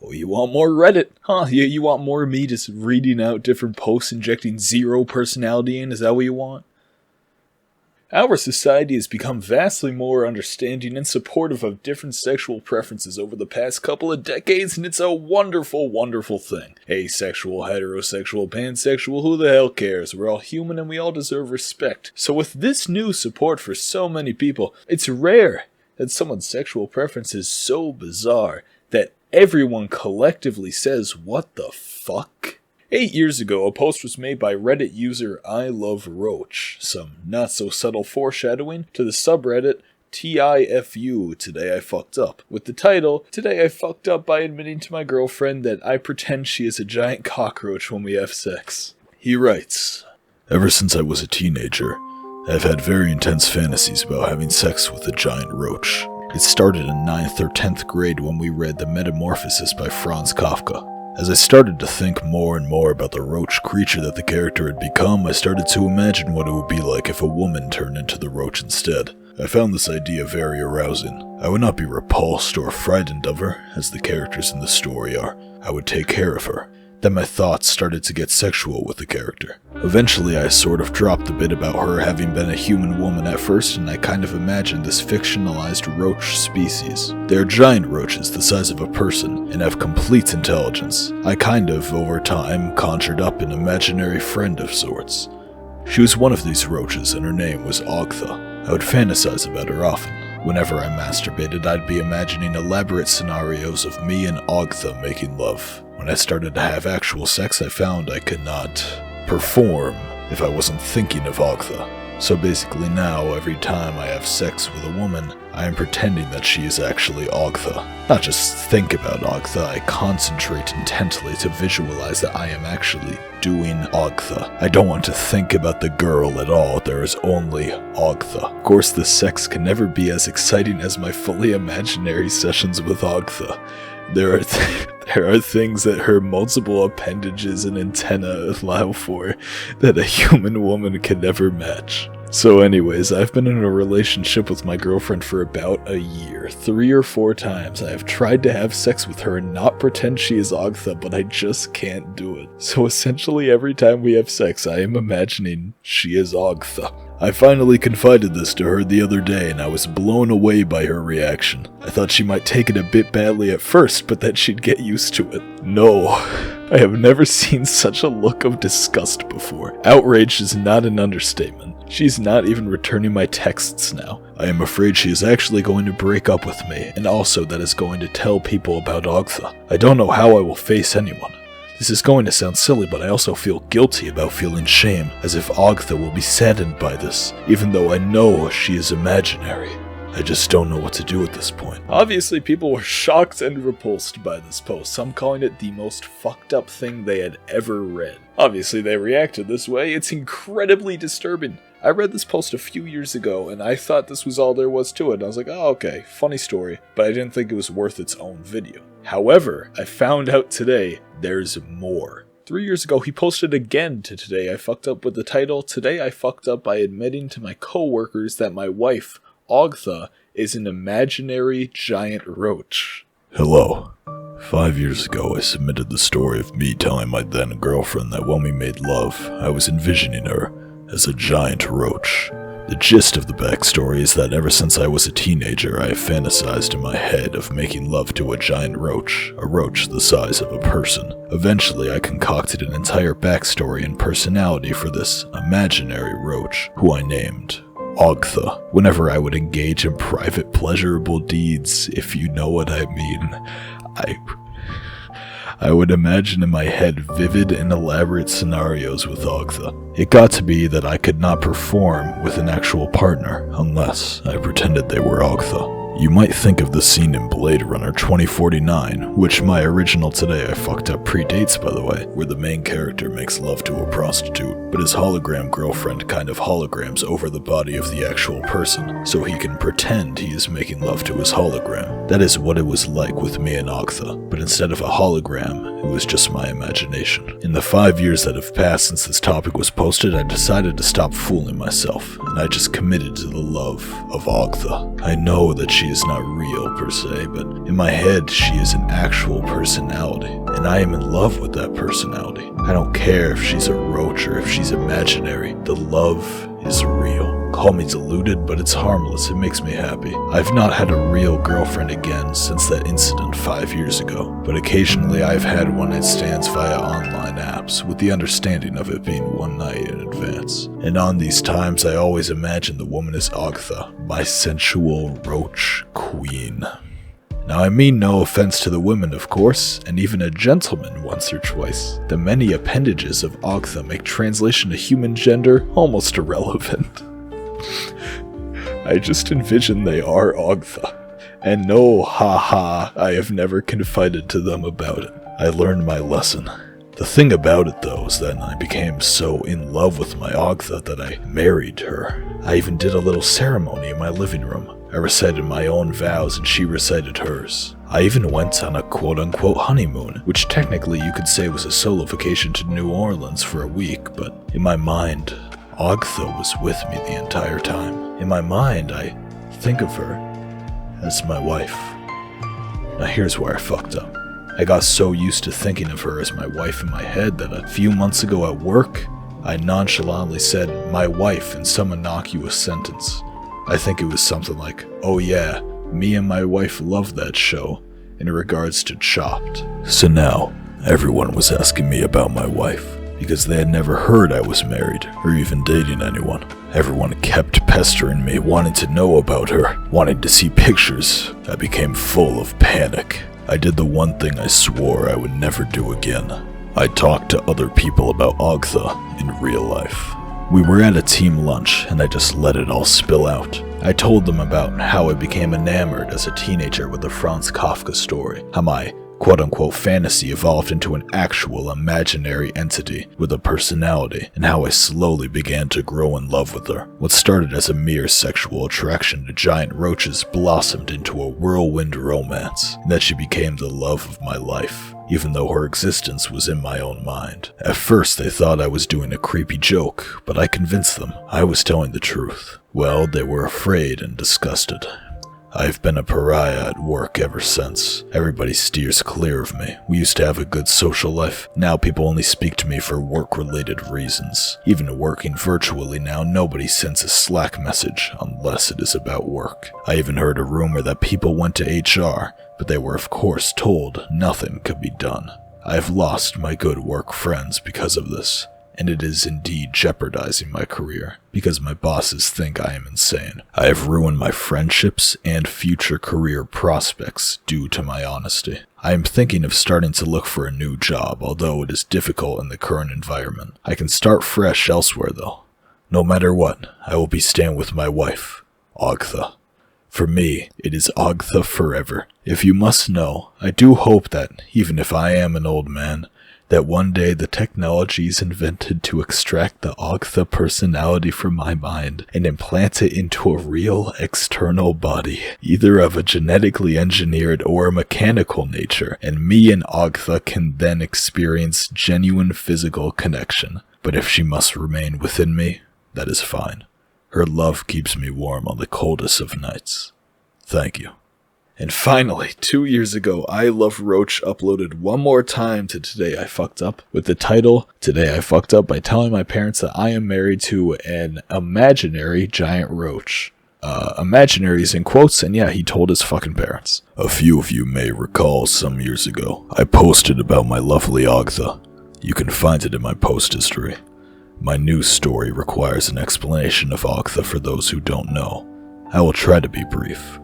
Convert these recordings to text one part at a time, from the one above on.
Oh, you want more Reddit? Huh, you want more of me just reading out different posts, injecting zero personality in? Is that what you want? Our society has become vastly more understanding and supportive of different sexual preferences over the past couple of decades, and it's a wonderful, wonderful thing. Asexual, heterosexual, pansexual, who the hell cares? We're all human and we all deserve respect. So with this new support for so many people, it's rare that someone's sexual preference is so bizarre that everyone collectively says, what the fuck? 8 years ago, a post was made by Reddit user I Love Roach. Some not so subtle foreshadowing to the subreddit TIFU, Today I Fucked Up, with the title, Today I Fucked Up by admitting to my girlfriend that I pretend she is a giant cockroach when we have sex. He writes, Ever since I was a teenager, I've had very intense fantasies about having sex with a giant roach. It started in 9th or 10th grade when we read The Metamorphosis by Franz Kafka. As I started to think more and more about the roach creature that the character had become, I started to imagine what it would be like if a woman turned into the roach instead. I found this idea very arousing. I would not be repulsed or frightened of her, as the characters in the story are. I would take care of her. Then my thoughts started to get sexual with the character. Eventually I sort of dropped the bit about her having been a human woman at first, and I kind of imagined this fictionalized roach species. They are giant roaches the size of a person, and have complete intelligence. I kind of, over time, conjured up an imaginary friend of sorts. She was one of these roaches, and her name was Ogtha. I would fantasize about her often. Whenever I masturbated, I'd be imagining elaborate scenarios of me and Ogtha making love. When I started to have actual sex, I found I could not perform if I wasn't thinking of Ogtha. So basically now, every time I have sex with a woman, I am pretending that she is actually Ogtha. Not just think about Ogtha, I concentrate intently to visualize that I am actually doing Ogtha. I don't want to think about the girl at all, there is only Ogtha. Of course, the sex can never be as exciting as my fully imaginary sessions with Ogtha. There are things that her multiple appendages and antennae allow for that a human woman can never match. So anyways, I've been in a relationship with my girlfriend for about a year. 3 or 4 times I have tried to have sex with her and not pretend she is Ogtha, but I just can't do it. So essentially every time we have sex, I am imagining she is Ogtha. I finally confided this to her the other day, and I was blown away by her reaction. I thought she might take it a bit badly at first, but that she'd get used to it. No, I have never seen such a look of disgust before. Outrage is not an understatement. She's not even returning my texts now. I am afraid she is actually going to break up with me, and also that is going to tell people about Ogtha. I don't know how I will face anyone. This is going to sound silly, but I also feel guilty about feeling shame, as if Ogtha will be saddened by this, even though I know she is imaginary. I just don't know what to do at this point. Obviously, people were shocked and repulsed by this post, some calling it the most fucked up thing they had ever read. Obviously, they reacted this way. It's incredibly disturbing. I read this post a few years ago, and I thought this was all there was to it. I was like, oh, okay, funny story, but I didn't think it was worth its own video. However, I found out today there's more. 3 years ago, he posted again to Today I Fucked Up with the title, Today I Fucked Up by admitting to my coworkers that my wife, Ogtha, is an imaginary giant roach. Hello. 5 years ago, I submitted the story of me telling my then girlfriend that when we made love, I was envisioning her as a giant roach. The gist of the backstory is that ever since I was a teenager, I have fantasized in my head of making love to a giant roach, a roach the size of a person. Eventually, I concocted an entire backstory and personality for this imaginary roach, who I named Ogtha. Whenever I would engage in private pleasurable deeds, if you know what I mean, I would imagine in my head vivid and elaborate scenarios with Ogtha. It got to be that I could not perform with an actual partner unless I pretended they were Ogtha. You might think of the scene in Blade Runner 2049, which my original Today I Fucked Up predates, by the way, where the main character makes love to a prostitute, but his hologram girlfriend kind of holograms over the body of the actual person, so he can pretend he is making love to his hologram. That is what it was like with me and Ogtha, but instead of a hologram, it was just my imagination. In the 5 years that have passed since this topic was posted, I decided to stop fooling myself, and I just committed to the love of Ogtha. I know that she she is not real per se, but in my head she is an actual personality, and I am in love with that personality. I don't care if she's a roach or if she's imaginary. The love is real. Call me deluded, but it's harmless. It makes me happy. I've not had a real girlfriend again since that incident 5 years ago, but occasionally I've had one-night stands via online apps, with the understanding of it being one night in advance. And on these times, I always imagine the woman is Ogtha, my sensual roach queen. Now, I mean no offense to the women, of course, and even a gentleman once or twice. The many appendages of Ogtha make translation to human gender almost irrelevant. I just envision they are Ogtha, and no, haha, I have never confided to them about it. I learned my lesson. The thing about it, though, is that I became so in love with my Ogtha that I married her. I even did a little ceremony in my living room. I recited my own vows and she recited hers. I even went on a quote-unquote honeymoon, which technically you could say was a solo vacation to New Orleans for a week, but in my mind, Ogtha was with me the entire time. In my mind, I think of her as my wife. Now here's where I fucked up. I got so used to thinking of her as my wife in my head that a few months ago at work, I nonchalantly said my wife in some innocuous sentence. I think it was something like, "Oh yeah, me and my wife love that show," in regards to Chopped. So now, everyone was asking me about my wife, because they had never heard I was married, or even dating anyone. Everyone kept pestering me, wanting to know about her, wanting to see pictures. I became full of panic. I did the one thing I swore I would never do again. I talked to other people about Ogtha in real life. We were at a team lunch, and I just let it all spill out. I told them about how I became enamored as a teenager with the Franz Kafka story, how my quote-unquote fantasy evolved into an actual imaginary entity with a personality, and how I slowly began to grow in love with her. What started as a mere sexual attraction to giant roaches blossomed into a whirlwind romance, and that she became the love of my life, even though her existence was in my own mind. At first they thought I was doing a creepy joke, but I convinced them I was telling the truth. Well, they were afraid and disgusted. I've been a pariah at work ever since. Everybody steers clear of me. We used to have a good social life. Now people only speak to me for work-related reasons. Even working virtually now, nobody sends a Slack message unless it is about work. I even heard a rumor that people went to HR, but they were of course told nothing could be done. I have lost my good work friends because of this, and it is indeed jeopardizing my career, because my bosses think I am insane. I have ruined my friendships and future career prospects due to my honesty. I am thinking of starting to look for a new job, although it is difficult in the current environment. I can start fresh elsewhere though. No matter what, I will be staying with my wife, Ogtha. For me, it is Ogtha forever. If you must know, I do hope that, even if I am an old man, that one day the technology is invented to extract the Ogtha personality from my mind and implant it into a real external body, either of a genetically engineered or a mechanical nature, and me and Ogtha can then experience genuine physical connection. But if she must remain within me, that is fine. Her love keeps me warm on the coldest of nights. Thank you. And finally, 2 years ago, I Love Roach uploaded one more time to Today I Fucked Up with the title, Today I Fucked Up by telling my parents that I am married to an imaginary giant roach. Imaginary is in quotes, and yeah, he told his fucking parents. A few of you may recall some years ago, I posted about my lovely Ogtha. You can find it in my post history. My news story requires an explanation of Ogtha for those who don't know. I will try to be brief.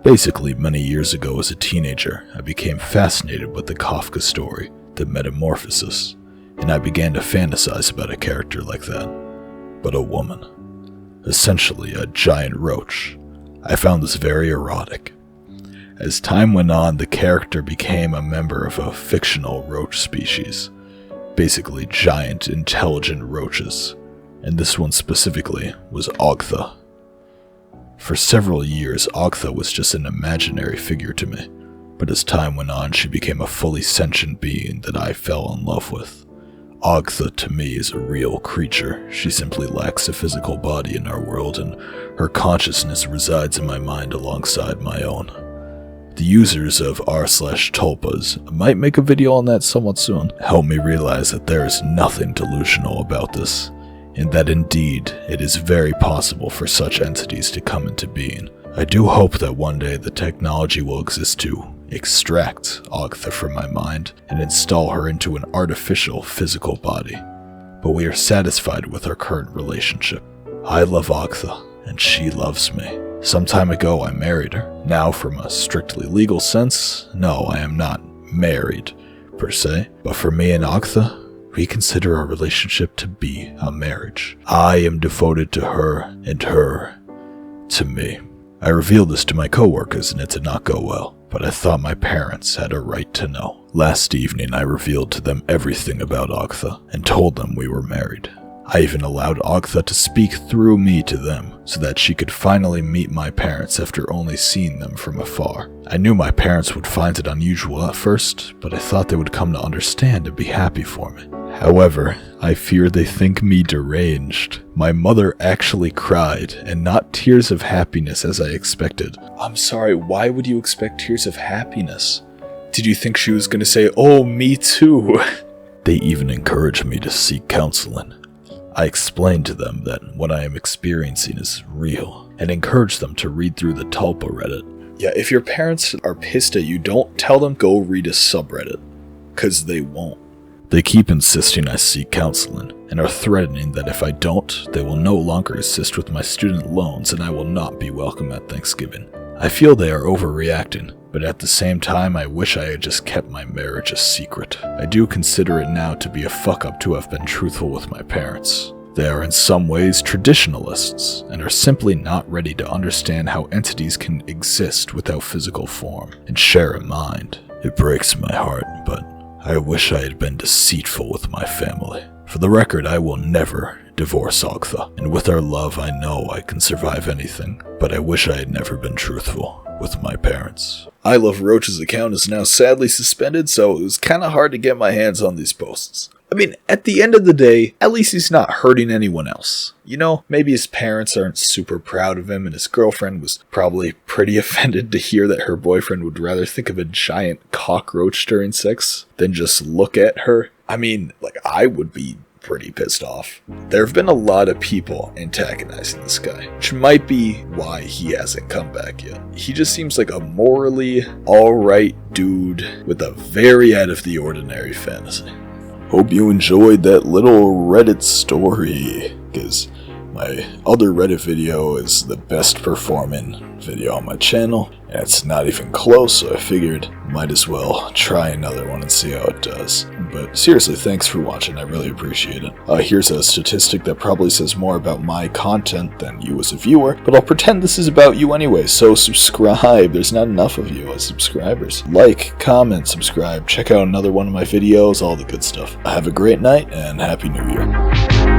Basically, many years ago as a teenager, I became fascinated with the Kafka story, The Metamorphosis, and I began to fantasize about a character like that, but a woman. Essentially, a giant roach. I found this very erotic. As time went on, the character became a member of a fictional roach species, basically giant, intelligent roaches, and this one specifically was Ogtha. For several years, Ogtha was just an imaginary figure to me, but as time went on, she became a fully sentient being that I fell in love with. Ogtha to me is a real creature. She simply lacks a physical body in our world, and her consciousness resides in my mind alongside my own. The users of r/tulpas might make a video on that somewhat soon. Help me realize that there is nothing delusional about this, and that indeed it is very possible for such entities to come into being. I do hope that one day the technology will exist to extract Ogtha from my mind and install her into an artificial physical body. But we are satisfied with our current relationship. I love Ogtha, and she loves me. Some time ago I married her. Now, from a strictly legal sense, no, I am not married, per se. But for me and Ogtha, we consider our relationship to be a marriage. I am devoted to her, and her to me. I revealed this to my coworkers, and it did not go well, but I thought my parents had a right to know. Last evening I revealed to them everything about Ogtha, and told them we were married. I even allowed Ogtha to speak through me to them, so that she could finally meet my parents after only seeing them from afar. I knew my parents would find it unusual at first, but I thought they would come to understand and be happy for me. However, I fear they think me deranged. My mother actually cried, and not tears of happiness as I expected. I'm sorry, why would you expect tears of happiness? Did you think she was going to say, "Oh, me too"? They even encouraged me to seek counseling. I explained to them that what I am experiencing is real, and encouraged them to read through the Tulpa Reddit. Yeah, if your parents are pissed at you, don't tell them go read a subreddit, cause they won't. They keep insisting I seek counseling, and are threatening that if I don't, they will no longer assist with my student loans and I will not be welcome at Thanksgiving. I feel they are overreacting, but at the same time I wish I had just kept my marriage a secret. I do consider it now to be a fuck-up to have been truthful with my parents. They are in some ways traditionalists, and are simply not ready to understand how entities can exist without physical form, and share a mind. It breaks my heart, but I wish I had been deceitful with my family. For the record, I will never divorce Ogtha, and with our love I know I can survive anything, but I wish I had never been truthful with my parents. I Love Roach's account is now sadly suspended, so it was kinda hard to get my hands on these posts. I mean, at the end of the day, at least he's not hurting anyone else. You know, maybe his parents aren't super proud of him, and his girlfriend was probably pretty offended to hear that her boyfriend would rather think of a giant cockroach during sex than just look at her. I mean, like, I would be pretty pissed off. There have been a lot of people antagonizing this guy, which might be why he hasn't come back yet. He just seems like a morally alright dude with a very out of the ordinary fantasy. Hope you enjoyed that little Reddit story, because my other Reddit video is the best performing video on my channel, and it's not even close, so I figured might as well try another one and see how it does. But seriously, thanks for watching, I really appreciate it. Here's a statistic that probably says more about my content than you as a viewer, but I'll pretend this is about you anyway, so subscribe. There's not enough of you as subscribers. Like, comment, subscribe, check out another one of my videos, all the good stuff. Have a great night, and Happy New Year.